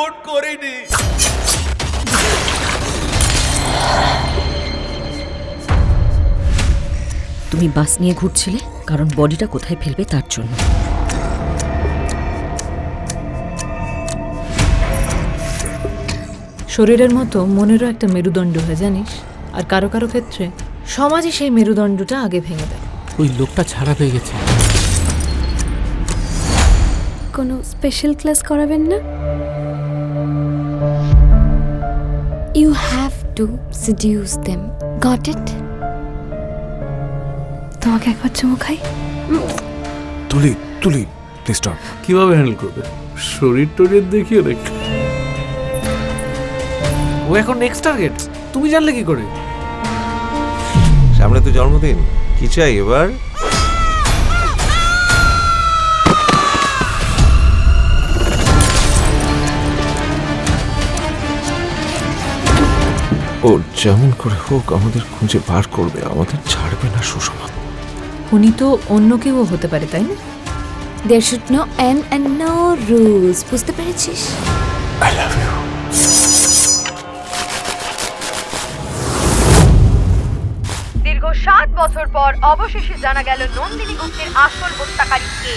Support করিনি। তুমি বাস নিয়ে ঘুরছিলে কারণ বডিটা কোথায় ফেলবে তার জন্য। শরীরের মতো মনেরও একটা মেরুদণ্ড হয় জানিস, আর কারো কারো ক্ষেত্রে সমাজই সেই মেরুদণ্ডটা আগে ভেঙে দেয়। ওই লোকটা ছাড়া পেয়ে গেছে। কোনো স্পেশাল ক্লাস করাবেন না? You have to seduce them, got it? তোমাকে একবার চুমু খাই। তুলি তুলি প্লিজ স্টপ। কিভাবে হ্যান্ডেল করবে? শরীর টরীর দেখিও দেখ। ও এখন নেক্সট টার্গেট, তুমি জানলে কি করে? সামনে তো জন্মদিন, কি চাই এবার? ও যেমন করে হোক আমাদের খুঁজে বার করবে, আমাদের ছাড়বে না সুষমা। উনি তো অন্য কেউ হতে পারে, তাই না? There should no end and no rules. বুঝতে পেরেছিস? I love you. দীর্ঘ 7 বছর পর অবশেষে জানা গেল নন্দিনী গুপ্তের আসল হত্যাকারী কে।